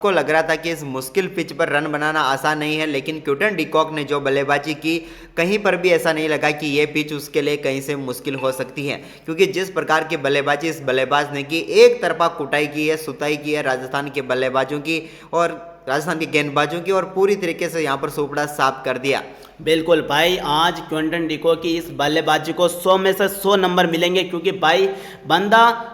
को लग रहा था कि इस मुश्किल पिच पर रन बनाना आसान नहीं है, लेकिन क्विंटन डी कॉक ने जो बल्लेबाजी की, कहीं पर भी ऐसा नहीं लगा कि ये पिच उसके लिए कहीं से मुश्किल हो सकती है, क्योंकि जिस प्रकार की बल्लेबाजी इस बल्लेबाज ने की, एक तरफा कुटाई की है, सुताई की है राजस्थान के बल्लेबाजों की और राजस्थान के गेंदबाजों की, और पूरी तरीके से यहाँ पर सुपड़ा साफ कर दिया। बिल्कुल भाई, आज क्विंटन डिको की इस बल्लेबाजी को 100 में से 100 नंबर मिलेंगे, क्योंकि भाई बंदा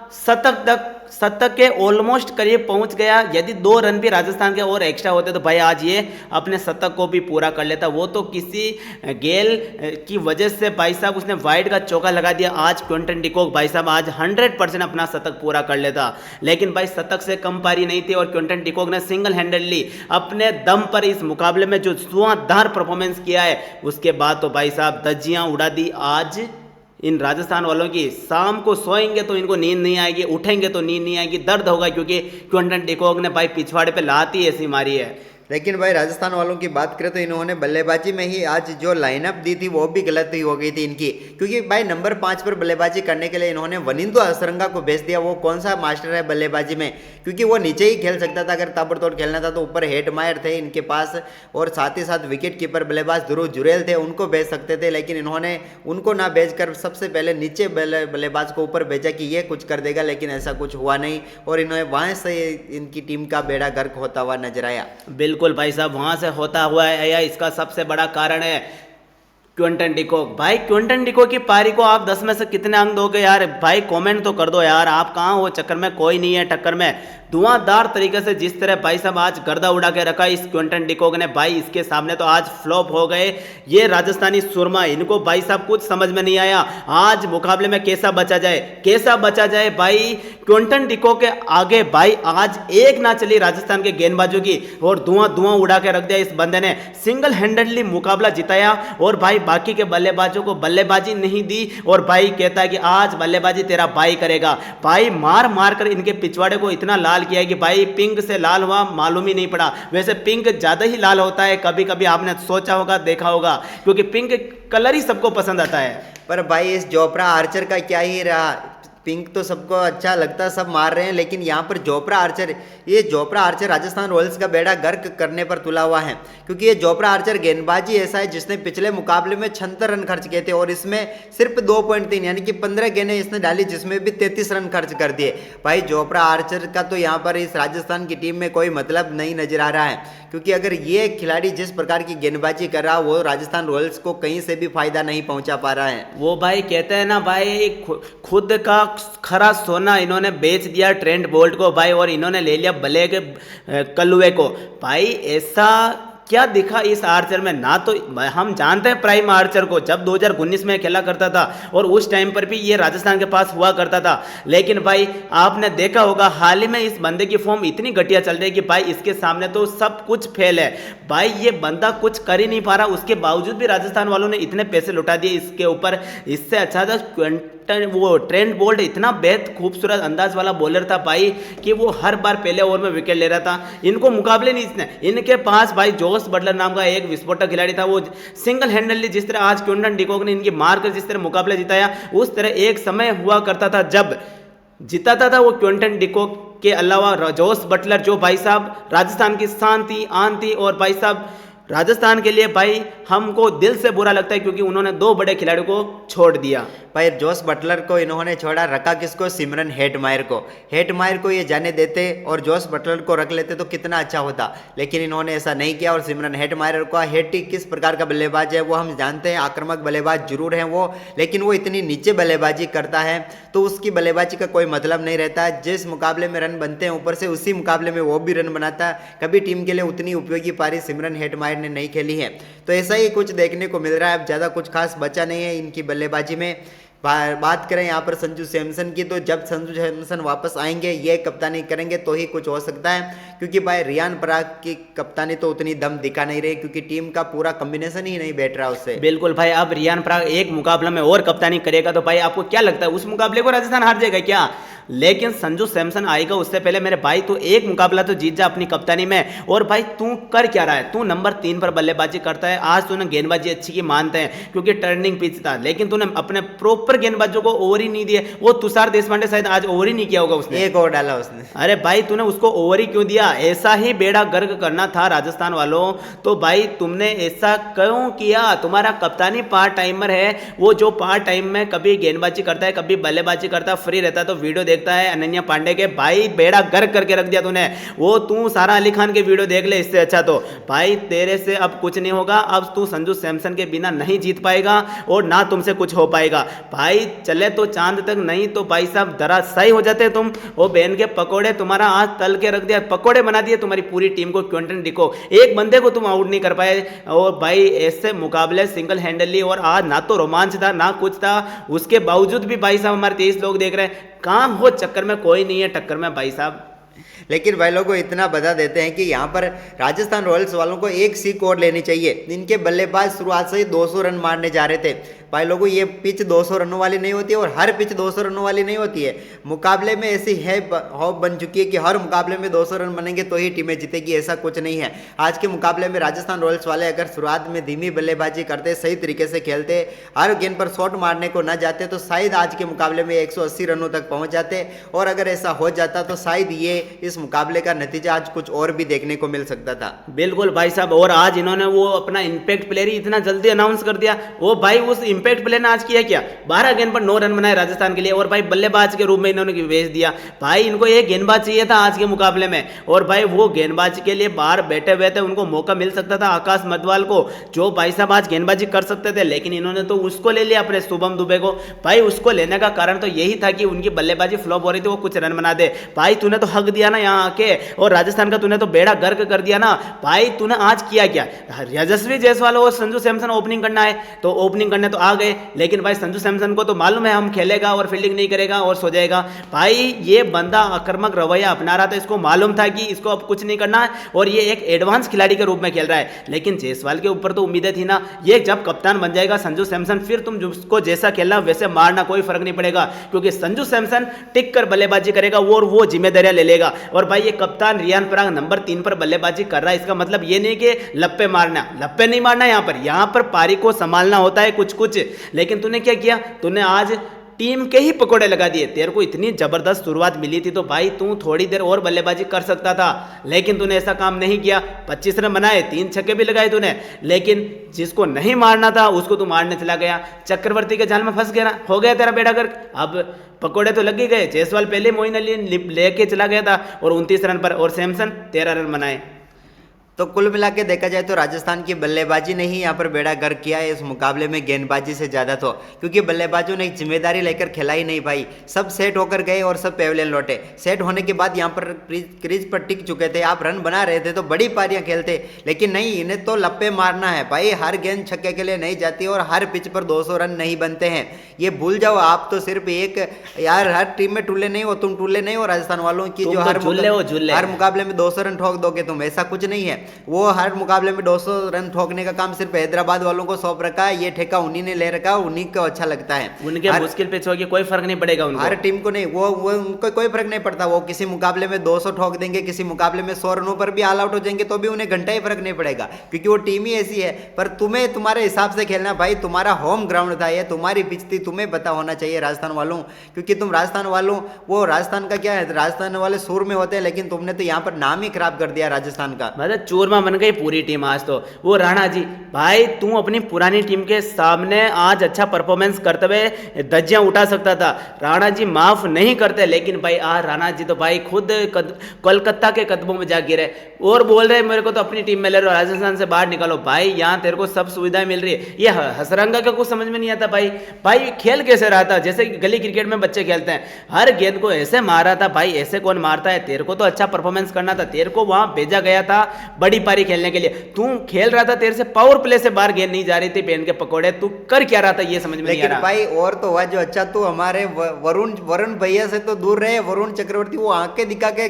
शतक के ऑलमोस्ट करीब पहुंच गया। यदि 2 रन भी राजस्थान के और एक्स्ट्रा होते तो भाई आज ये अपने शतक को भी पूरा कर लेता। वो तो किसी गेल की वजह से भाई साहब उसने वाइड का चौका लगा दिया। आज क्विंटन डिकॉक भाई साहब आज 100% अपना शतक पूरा कर लेता, लेकिन भाई शतक से कम पारी नहीं थी और क्विंटन डिकॉक ने सिंगल हैंडेडली अपने दम पर इस मुकाबले में जो धुआंधार परफॉर्मेंस किया है, उसके बाद तो भाई साहब धज्जियां उड़ा दी आज इन राजस्थान वालों की। शाम को सोएंगे तो इनको नींद नहीं आएगी, उठेंगे तो नींद नहीं आएगी, दर्द होगा, क्योंकि क्विंटन डिकॉक ने भाई पिछवाड़े पे लाती ऐसी मारी है। लेकिन भाई राजस्थान वालों की बात करें तो इन्होंने बल्लेबाजी में ही आज जो लाइनअप दी थी वो भी गलत ही हो गई थी इनकी, क्योंकि भाई नंबर 5 पर बल्लेबाजी करने के लिए इन्होंने वनिंदु हसरंगा को भेज दिया। वो कौन सा मास्टर है बल्लेबाजी में, क्योंकि वो नीचे ही खेल सकता था। अगर ताबड़तोड़ खेलना था तो ऊपर हेटमायर थे इनके पास, और साथ ही साथ विकेट कीपर बल्लेबाज ध्रुव जुरेल थे, उनको भेज सकते थे, लेकिन इन्होंने उनको ना भेजकर सबसे पहले नीचे बल्लेबाज को ऊपर भेजा कि ये कुछ कर देगा, लेकिन ऐसा कुछ हुआ नहीं और इन्होंने वहाँ से इनकी टीम का बेड़ा गर्क होता हुआ नजर आया। बिल्कुल भाई साहब, वहां से होता हुआ है या इसका सबसे बड़ा कारण है क्विंटन डिकॉक। भाई क्विंटन डिकॉक की पारी को आप 10 में से कितने अंक दोगे यार? भाई कमेंट तो कर दो यार, आप कहाँ हो चक्कर में? कोई नहीं है टक्कर में। धुआंधार तरीके से जिस तरह भाई साहब आज गर्दा उड़ा के रखा इस क्विंटन डिकॉक ने, भाई इसके सामने तो आज फ्लॉप हो गए ये राजस्थानी सुरमा। इनको भाई साहब कुछ समझ में नहीं आया आज मुकाबले में कैसा बचा जाए, कैसा बचा जाए भाई क्विंटन डिकॉक के आगे। भाई आज एक ना चली राजस्थान के गेंदबाजों की और धुआं उड़ा के रख दिया इस बंदे ने। सिंगल हैंडेडली मुकाबला जिताया और भाई बाकी के बल्लेबाजों को बल्लेबाजी नहीं दी, और भाई कहता है कि आज बल्लेबाजी तेरा भाई करेगा। भाई मार मार कर इनके पिछवाड़े को इतना लाल किया है कि भाई पिंक से लाल हुआ मालूम ही नहीं पड़ा। वैसे पिंक ज्यादा ही लाल होता है, कभी कभी आपने सोचा होगा, देखा होगा, क्योंकि पिंक कलर ही सबको पसंद आता है। पर भाई इस जोफ्रा आर्चर का क्या ही रहा, पिंक तो सबको अच्छा लगता, सब मार रहे हैं, लेकिन यहाँ पर जोफ्रा आर्चर राजस्थान रॉयल्स का बेड़ा गर्क करने पर तुला हुआ है, क्योंकि ये जोफ्रा आर्चर गेंदबाजी ऐसा है जिसने पिछले मुकाबले में 76 रन खर्च किए थे और इसमें सिर्फ 2.3 यानी कि 15 गेंदें इसने डाली, जिसमें भी 33 रन खर्च कर दिए। भाई जोफ्रा आर्चर का तो यहाँ पर इस राजस्थान की टीम में कोई मतलब नहीं नजर आ रहा है, क्योंकि अगर ये खिलाड़ी जिस प्रकार की गेंदबाजी कर रहा वो राजस्थान रॉयल्स को कहीं से भी फायदा नहीं पहुंचा पा रहा है। वो भाई कहते हैं ना भाई, खुद का खरा सोना इन्होंने बेच दिया ट्रेंट बोल्ट को भाई, और इन्होंने ले लिया भले के कलुए को। भाई ऐसा क्या दिखा इस आर्चर में? ना तो हम जानते हैं प्राइम आर्चर को, जब 2019 में खेला करता था और उस टाइम पर भी ये राजस्थान के पास हुआ करता था, लेकिन भाई आपने देखा होगा हाल ही में इस बंदे की फॉर्म इतनी घटिया चल रही है कि भाई इसके सामने तो सब कुछ फेल है। भाई ये बंदा कुछ कर ही नहीं पा रहा, उसके बावजूद भी राजस्थान वालों ने इतने पैसे लुटा दिए इसके ऊपर। इससे अच्छा था वो ट्रेंट बोल्ट इतना बेहद खूबसूरत अंदाज वाला बॉलर था भाई कि वो हर बार पहले ओवर में विकेट ले रहा था। इनको मुकाबले नहीं इसने, इनके पास भाई जोस बटलर नाम का एक विस्फोटक खिलाड़ी था, वो सिंगल हैंडली जिस तरह आज क्विंटन डिकॉक ने इनकी मार कर जिस तरह मुकाबला जिताया, उस तरह एक समय हुआ करता था जब जिताता था वो क्विंटन डिकॉक के अलावा जोस बटलर, जो भाई साहब राजस्थान की शांति आन थी। और भाई साहब राजस्थान के लिए भाई हमको दिल से बुरा लगता है क्योंकि उन्होंने 2 बड़े खिलाड़ियों को छोड़ दिया। भाई जोस बटलर को इन्होंने छोड़ा, रखा किसको? सिमरन हेटमायर को ये जाने देते और जोस बटलर को रख लेते तो कितना अच्छा होता, लेकिन इन्होंने ऐसा नहीं किया। और सिमरन हेटमायर को, हेटी किस प्रकार का बल्लेबाज है वो हम जानते हैं, आक्रामक बल्लेबाज जरूर है वो, लेकिन वो इतनी नीचे बल्लेबाजी करता है तो उसकी बल्लेबाजी का कोई मतलब नहीं रहता। जिस मुकाबले में रन बनते हैं ऊपर से उसी मुकाबले में वो भी रन बनाता है। कभी टीम के लिए उतनी उपयोगी पारी सिमरन हेटमायर ने नहीं खेली है, तो ऐसा ही कुछ देखने को मिल रहा है। अब ज़्यादा कुछ खास बचा नहीं है इनकी बल्लेबाजी में। बात करें यहाँ पर संजू सैमसन की, तो जब संजू सैमसन वापस आएंगे, ये कप्तानी करेंगे तो ही कुछ हो सकता है, क्योंकि भाई रियान पराग की कप्तानी तो उतनी दम दिखा नहीं रही, क्योंकि टीम का पूरा कॉम्बिनेशन ही नहीं बैठ रहा उससे। बिल्कुल भाई, अब रियान पराग एक मुकाबला में और कप्तानी करेगा तो भाई आपको क्या लगता है उस मुकाबले को राजस्थान हार जाएगा क्या? लेकिन संजू सैमसन आएगा उससे पहले मेरे भाई तू एक मुकाबला तो जीत जा अपनी कप्तानी में। और भाई तू कर क्या रहा है, तू नंबर 3 पर बल्लेबाजी करता है। आज तूने गेंदबाजी अच्छी की मानते हैं क्योंकि टर्निंग पिच था, लेकिन तूने अपने प्रॉपर गेंदबाजों को ओवर ही नहीं दिए। वो तुषार देशपांडे शायद आज ओवर ही नहीं किया होगा उसने, एक और डाला उसने। अरे भाई तूने उसको ओवर ही क्यों दिया? ऐसा ही बेड़ा गर्क करना था राजस्थान वालों। तो भाई तुमने ऐसा क्यों किया? तुम्हारा कप्तानी पार्ट टाइमर है, वो जो पार्ट टाइम में कभी गेंदबाजी करता है कभी बल्लेबाजी करता है, फ्री रहता है तो वीडियो देखता है अनन्या पांडे के। भाई बेड़ा गर्क करके रख दिया तूने। वो तू सारा अली खान के वीडियो देख ले इससे अच्छा। तो भाई तेरे से अब कुछ नहीं होगा, अब तू संजू सैमसन के बिना नहीं जीत पाएगा और ना तुमसे कुछ हो पाएगा। भाई चले तो चांद तक, नहीं तो भाई साहब जरा सही हो जाते तुम। वो बहन के पकोड़े तुम्हारा आज तल के रख दिया, पकोड़े बना दिए तुम्हारी पूरी टीम को। क्विंटन डिको एक बंदे को तुम आउट नहीं कर पाए। और भाई ऐसे मुकाबले सिंगल हैंडली, और आज ना तो रोमांच था ना कुछ था, उसके बावजूद भी भाई साहब हमारे 23 लोग देख रहे हैं। काम हो चक्कर में कोई नहीं है टक्कर में भाई साहब। लेकिन भाई लोगों को इतना बता देते हैं कि यहाँ पर राजस्थान रॉयल्स वालों को एक सीख और लेनी चाहिए। इनके बल्लेबाज शुरुआत से ही 200 रन मारने जा रहे थे। भाई लोगों ये पिच 200 रनों वाली नहीं होती है और हर पिच 200 रनों वाली नहीं होती है। मुकाबले में ऐसी है हॉप बन चुकी है कि हर मुकाबले में 200 रन बनेंगे तो ही टीमें जीतेगी, ऐसा कुछ नहीं है। आज के मुकाबले में राजस्थान रॉयल्स वाले अगर शुरुआत में धीमी बल्लेबाजी करते, सही तरीके से खेलते, हर गेंद पर शॉट मारने को न जाते तो शायद आज के मुकाबले में 180 रनों तक पहुंच जाते। और अगर ऐसा हो जाता तो शायद ये इस मुकाबले का नतीजा आज कुछ और भी देखने को मिल सकता था। बिल्कुल भाई साहब। और आज इन्होंने वो अपना इंपैक्ट प्लेयर ही इतना जल्दी अनाउंस कर दिया। वो भाई उस इंपैक्ट प्लेयर ने आज किया क्या? 12 गेंद पर 9 रन बनाए राजस्थान के लिए, और भाई बल्लेबाज के रूप में इन्होंने भेज दिया। भाई इनको एक गेंदबाज चाहिए था आज के मुकाबले में, और भाई वो गेंदबाज के लिए बाहर बैठे हुए थे, उनको मौका मिल सकता था आकाश मधवाल को, जो भाई साहब आज गेंदबाजी कर सकते थे, लेकिन इन्होंने तो उसको ले लिया अपने शुभम दुबे को। भाई उसको लेने का कारण तो यही था कि उनकी बल्लेबाजी फ्लॉप हो रही थी, वो कुछ रन बना दे। भाई तूने तो हक दिया ना यहाँ आके, और राजस्थान का तूने तो बेड़ा गर्क कर दिया ना। भाई तूने आज किया क्या? यशस्वी जायसवाल और संजू सैमसन ओपनिंग करना है तो ओपनिंग करने तो आ गए, लेकिन भाई संजू सैमसन को तो मालूम है हम खेलेगा और फील्डिंग नहीं करेगा और सो जाएगा। भाई ये बंदा आक्रामक रवैया अपना रहा था, इसको मालूम था कि इसको अब कुछ नहीं करना है और ये एक एडवांस खिलाड़ी के रूप में खेल रहा है। लेकिन जायसवाल के ऊपर तो उम्मीदें थी ना, ये जब कप्तान बन जाएगा संजू सैमसन, फिर तुम जिसको जैसा खेलना वैसे मारना, कोई फर्क नहीं पड़ेगा, क्योंकि संजू सैमसन टिक कर बल्लेबाजी करेगा और वो जिम्मेदारियां ले लेगा। और भाई ये कप्तान रियान पराग नंबर 3 पर बल्लेबाजी कर रहा है, इसका मतलब ये नहीं कि लप्पे मारना, लप्पे नहीं मारना। यहाँ पर पारी को संभालना होता है कुछ कुछ। लेकिन तूने क्या किया? तूने आज टीम के ही पकोड़े लगा दिए। तेरे को इतनी जबरदस्त शुरुआत मिली थी तो भाई तू थोड़ी देर और बल्लेबाजी कर सकता था, लेकिन तूने ऐसा काम नहीं किया। 25 रन बनाए, 3 छक्के भी लगाए तूने, लेकिन जिसको नहीं मारना था उसको तू मारने चला गया। चक्रवर्ती के जाल में फंस गया, हो गया तेरा बेड़ा गर्क। अब पकोड़े तो लग ही गए। जायसवाल पहले मोइन अली लेके चला गया था और 29 रन पर, और सैमसन 13 रन बनाए। तो कुल मिला के देखा जाए तो राजस्थान की बल्लेबाजी ने ही यहाँ पर बेड़ा गर्क किया है इस मुकाबले में, गेंदबाजी से ज़्यादा तो, क्योंकि बल्लेबाजों ने एक जिम्मेदारी लेकर खेला ही नहीं भाई। सब सेट होकर गए और सब पेवलियन लौटे। सेट होने के बाद यहाँ पर क्रीज पर टिक चुके थे, आप रन बना रहे थे तो बड़ी पारियां खेलते, लेकिन नहीं, इन्हें तो लप्पे मारना है भाई। हर गेंद छक्के के लिए नहीं जाती और हर पिच पर 200 रन नहीं बनते हैं, ये भूल जाओ आप। तो सिर्फ एक यार, हर टीम में टुल्ले नहीं हो, तुम टुल्ले नहीं हो राजस्थान वालों की, जो हर मुकाबले में 200 रन ठोक दोगे तुम, ऐसा कुछ नहीं है। वो हर मुकाबले में 200 रन ठोकने का काम सिर्फ हैदराबाद वालों को सौंप रखा है, ये ठेका उन्हीं ने ले रखा है, उन्हीं को अच्छा लगता है। उनके मुश्किल पिच होगी, कोई फर्क नहीं पड़ेगा उनको, हर टीम को नहीं, वो उनको कोई फर्क नहीं पड़ता। वो किसी मुकाबले में 200 ठोक देंगे, किसी मुकाबले में 100 रनों पर भी ऑल आउट हो जाएंगे तो भी उन्हें घंटा ही फर्क नहीं पड़ेगा, क्योंकि वो टीम ही ऐसी है। पर तुम्हें तुम्हारे हिसाब से खेलना भाई, तुम्हारा होम ग्राउंड था, ये तुम्हारी पिच थी, तुम्हें पता होना चाहिए राजस्थान वालों, क्योंकि तुम राजस्थान वालों, वो राजस्थान का क्या है, राजस्थान वाले सूर में होते हैं, लेकिन तुमने तो यहाँ पर नाम ही खराब कर दिया राजस्थान का। मतलब चूरमा बन गई पूरी टीम आज तो। वो राणा जी, भाई तू अपनी पुरानी टीम के सामने आज अच्छा परफॉर्मेंस करते हुए धज्जियां उठा सकता था, राणा जी माफ नहीं करते। लेकिन भाई आज राणा जी तो भाई खुद कोलकाता के कदमों में जा गिरे और बोल रहे मेरे को तो अपनी टीम में ले लो, राजस्थान से बाहर निकालो। भाई यहाँ तेरे को सब सुविधाएं मिल रही है, ये हसरंगा का कुछ समझ में नहीं आता भाई। भाई खेल कैसे रहा था, जैसे गली क्रिकेट में बच्चे खेलते हैं, हर गेंद को ऐसे मारा था भाई, ऐसे कौन मारता है। तेरे को तो अच्छा परफॉर्मेंस करना था, तेरे को वहां भेजा गया था बड़ी पारी खेलने के लिए, तू खेल रहा था, तेरे से पावर प्ले से बाहर गेंद नहीं जा रही थी, पेन के पकौड़े, तू कर क्या रहा था ये समझ में नहीं आ रहा। भाई और तो हुआ जो अच्छा, तू हमारे वरुण भैया से तो दूर रहे। वरुण चक्रवर्ती वो आंखें दिखा के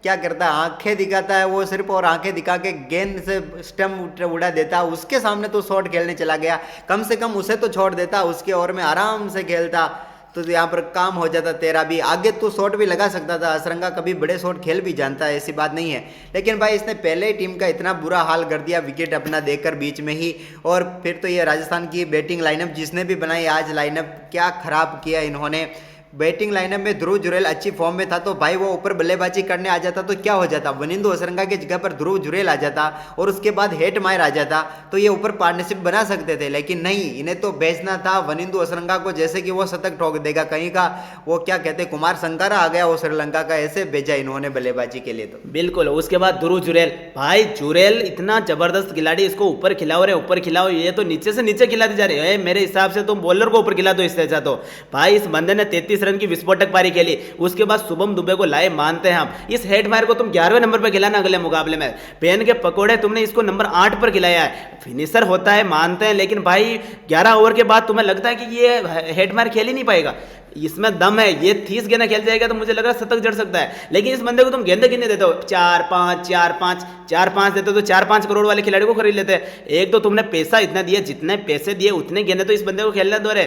क्या करता है, आंखें दिखाता है वो सिर्फ, और आंखें दिखा के गेंद से स्टंप उड़ा देता है। उसके सामने तो शॉट खेलने चला गया, कम से कम उसे तो छोड़ देता, उसके ओवर में आराम से खेलता। तो यहाँ पर काम हो जाता तेरा भी, आगे तो शॉट भी लगा सकता था। असरंगा कभी बड़े शॉट खेल भी जानता है, ऐसी बात नहीं है, लेकिन भाई इसने पहले ही टीम का इतना बुरा हाल कर दिया विकेट अपना देकर बीच में ही। और फिर तो ये राजस्थान की बैटिंग लाइनअप जिसने भी बनाई आज लाइनअप क्या खराब किया इन्होंने। बैटिंग लाइनअप में ध्रुव जुरेल अच्छी फॉर्म में था तो भाई वो ऊपर बल्लेबाजी करने आ जाता तो क्या हो जाता, वनिंदु असरंगा की जगह पर ध्रुव जुरेल आ जाता और उसके बाद हेट मायर आ जाता तो ये ऊपर पार्टनरशिप बना सकते थे। लेकिन नहीं, इन्हें तो भेजना था वनिंदु असरंगा को, जैसे कि वो शतक ठोक देगा कहीं का, वो क्या कहते कुमार संगारा आ गया वो श्रीलंका का, ऐसे भेजा इन्होंने बल्लेबाजी के लिए। तो बिल्कुल, उसके बाद ध्रुव जुरेल, भाई जुरेल इतना जबरदस्त खिलाड़ी, इसको ऊपर खिलाओ रे ऊपर खिलाओ, ये तो नीचे से नीचे खिलाते जा रहे हैं। मेरे हिसाब से तुम बॉलर को ऊपर खिला दो इससे अच्छा। तो भाई इस बंदे ने 33 रन की विस्फोटक पारी खेली, उसके बाद शुभम दुबे को लाए, मानते हैं हम। इस हेड मायर को तुम 11वें नंबर पर खिलाना अगले मुकाबले में, पेन के पकोड़े तुमने इसको नंबर 8 पर खिलाया है। फिनिशर होता है मानते हैं, लेकिन भाई 11 ओवर के बाद तुम्हें लगता है कि ये हेड मायर खेल ही नहीं पाएगा, इसमें दम है, ये 30 गेंदें खेल जाएगा तो मुझे लग रहा है शतक जड़ सकता है। लेकिन इस बंदे को तुम गेंदे कितने देते हो, 4-5 देते हो तो 4-5 करोड़ वाले खिलाड़ी को खरीद लेते हैं। एक तो तुमने पैसा इतना दिया, जितने पैसे दिए उतने गेंदे तो इस बंदे को खेलने दो रे।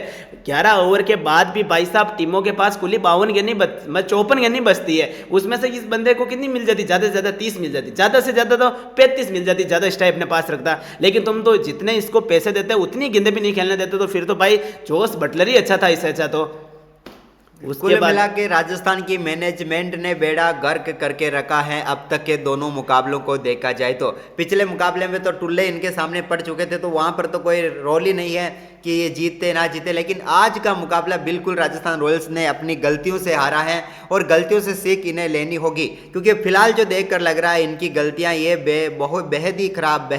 11 ओवर के बाद भी भाई साहब टीमों के पास कुल 52 गेंद 54 गेंद बचती है, उसमें से इस बंदे को कितनी मिल जाती, ज्यादा से ज्यादा 30 मिल जाती, ज्यादा से ज्यादा तो 35 मिल जाती, ज्यादा स्ट्राइक अपने पास रखता। लेकिन तुम तो जितने इसको पैसे देते उतनी गेंदे भी नहीं खेलने देते, तो फिर तो भाई जोस बटलर ही अच्छा था इससे अच्छा। तो कुल मिला के राजस्थान की मैनेजमेंट ने बेड़ा गर्क करके रखा है अब तक के दोनों मुकाबलों को देखा जाए तो। पिछले मुकाबले में तो टुल्ले इनके सामने पड़ चुके थे तो वहां पर तो कोई रोल ही नहीं है कि ये जीतते ना जीते, लेकिन आज का मुकाबला बिल्कुल राजस्थान रॉयल्स ने अपनी गलतियों से हारा है और गलतियों से सीख इन्हें लेनी होगी, क्योंकि फिलहाल जो देखकर लग रहा है इनकी गलतियां ये बहुत बेहद ही खराब,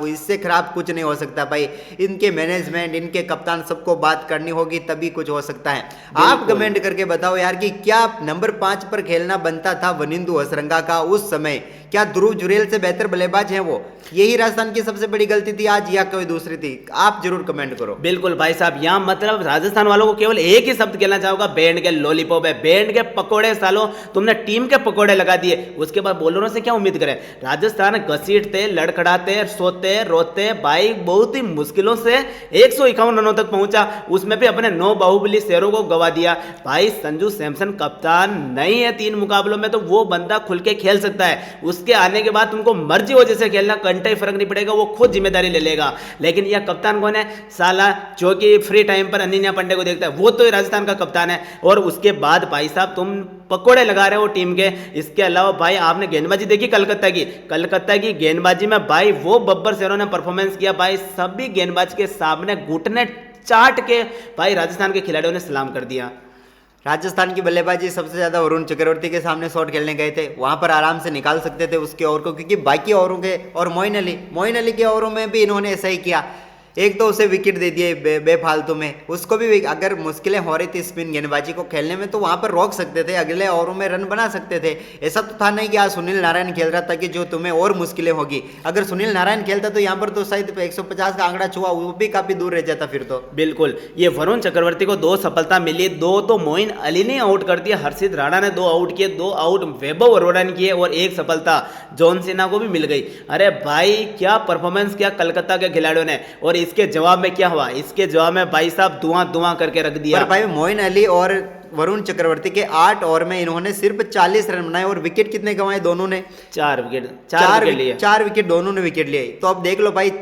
इससे खराब कुछ नहीं हो सकता भाई। इनके मैनेजमेंट, इनके कप्तान, सबको बात करनी होगी तभी कुछ हो सकता है। आप कमेंट करके बताओ यार कि क्या नंबर 5 पर खेलना बनता था वनिंदु असरंगा का उस समय, क्या ध्रुव जुरेल से बेहतर बल्लेबाज हैं वो? यही राजस्थान की सबसे बड़ी गलती थी आज या कोई दूसरी थी? आप जरूर कमेंट करो। बिल्कुल भाई साहब, यहाँ मतलब राजस्थान वालों को केवल एक ही शब्द कहना चाहूंगा, बैंड के लॉलीपॉप है, बैंड के पकोड़े। सालों तुमने टीम के पकोड़े लगा दिए, उसके बाद बॉलरों से क्या उम्मीद करें? राजस्थान घसीटते, लड़खड़ाते, सोते, रोते, भाई बहुत ही मुश्किलों से 151 रनों तक पहुंचा, उसमें भी अपने 9 बाहुबली शेरों को गवा दिया। भाई संजू सैमसन कप्तान नहीं है 3 मुकाबलों में, तो वो बंदा खुल के खेल सकता है। उसके आने के बाद तुमको मर्जी हो जैसे खेलना, घंटे ही फर्क नहीं पड़ेगा, वो खुद जिम्मेदारी ले लेगा। लेकिन यह कप्तान कौन है साला, जो कि फ्री टाइम पर अनिन्या पांडे को देखता है, वो तो राजस्थान का कप्तान है। और उसके बाद भाई साहब तुम पकोड़े लगा रहे हो टीम के। इसके अलावा भाई आपने गेंदबाजी देखी कलकत्ता की गेंदबाजी में भाई वो बब्बर शेरों ने परफॉर्मेंस किया, भाई सभी गेंदबाज के सामने घुटने चाट के भाई राजस्थान के खिलाड़ियों ने सलाम कर दिया। राजस्थान की बल्लेबाजी सबसे ज्यादा वरुण चक्रवर्ती के सामने शॉट खेलने गए थे, वहां पर आराम से निकाल सकते थे उसके ओवर को, क्योंकि बाकी ओवरों के और मोइन अली के ओवरों में भी इन्होंने ऐसा ही किया। एक तो उसे विकेट दे दिए बेफालतू में, उसको भी अगर मुश्किलें हो रही थी स्पिन गेंदबाजी को खेलने में तो वहां पर रोक सकते थे, अगले ओवरों में रन बना सकते थे। ऐसा तो था नहीं कि आज सुनील नारायण खेल रहा था कि जो तुम्हें और मुश्किलें होगी। अगर सुनील नारायण खेलता तो यहाँ पर तो शायद 150 का आंकड़ा छुआ, वो भी काफी दूर रह जाता फिर तो। बिल्कुल, ये वरुण चक्रवर्ती को 2 सफलता मिली, 2 तो मोइन अली ने आउट कर दिया, हर्षित राणा ने 2 आउट किए, 2 आउट वैभव अरोड़ा ने किए और 1 सफलता जॉन सिन्हा को भी मिल गई। अरे भाई क्या परफॉर्मेंस किया कलकत्ता के खिलाड़ियों ने। और इसके जवाब में क्या हुआ, इसके जवाब में भाई साहब धुआं करके रख दिया। पर भाई मोइन अली और वरुण चक्रवर्ती के 8 ओवर में इन्होंने सिर्फ 40 रन बनाए और विकेट कितने गंवाए दोनों ने? 4 विकेट 4 विकेट दोनों ने विकेट लिए। तो अब देख लो भाई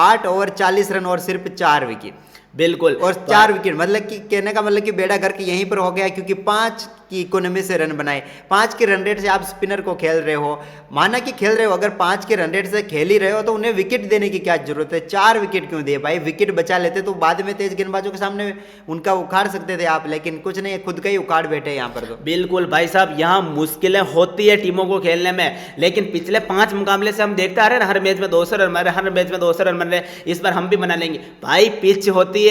8 ओवर 40 रन और सिर्फ 4 विकेट। बिल्कुल, और 4 विकेट मतलब कि कहने का मतलब कि बेड़ा गर्क यहीं पर हो गया, क्योंकि 5 की इकोनॉमी से रन बनाए। 5 के रन रेट से आप स्पिनर को खेल रहे हो, माना कि खेल रहे हो, अगर 5 के रन रेट से खेल ही रहे हो तो उन्हें विकेट देने की क्या जरूरत है? 4 विकेट क्यों दिए भाई? विकेट बचा लेते तो बाद में तेज गेंदबाजों के सामने उनका उखाड़ सकते थे आप, लेकिन कुछ नहीं, खुद का ही उखाड़ बैठे यहाँ पर। तो बिल्कुल भाई साहब, यहाँ मुश्किलें होती है टीमों को खेलने में, लेकिन पिछले 5 मुकाबले से हम देखते आ रहे हैं हर मैच में 200 रन मारे, हर मैच में 200 रन बन रहे, इस बार हम भी बना लेंगे। भाई पिच होती है,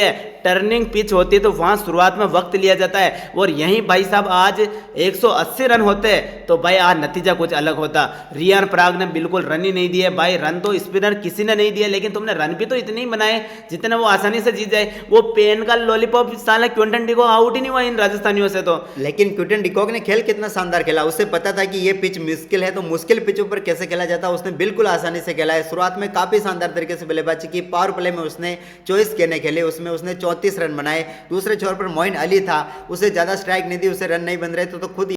टर्निंग पिच होती है, तो वहां शुरुआत में वक्त लिया जाता है। और यहीं भाई साहब आज 180 रन होते तो भाई आज नतीजा कुछ अलग होता। रियान पराग ने बिल्कुल रन ही नहीं दिए भाई, रन तो स्पिनर किसी ने नहीं दिए, लेकिन तुमने रन भी तो इतने ही बनाए जितने वो आसानी से जीत जाए। वो पेन का लॉलीपॉप साला क्विंटन डिकॉक आउट ही नहीं हुआ इन राजस्थानियों से तो। लेकिन क्विंटन डिकॉक ने खेल कितना शानदार खेला, उसे पता था कि ये पिच मुश्किल है तो मुश्किल पिचों पर कैसे खेला जाता है, उसने बिल्कुल आसानी से खेला है। शुरुआत में काफी शानदार तरीके से बल्लेबाजी की, पावर प्ले में उसने चॉइस कहने खेले, उसमें जिसमें उसने 34 रन बनाए। दूसरे छोर पर मोइन अली था, उसे ज़्यादा स्ट्राइक नहीं दी, उसे रन नहीं बन रहे थे, तो खुद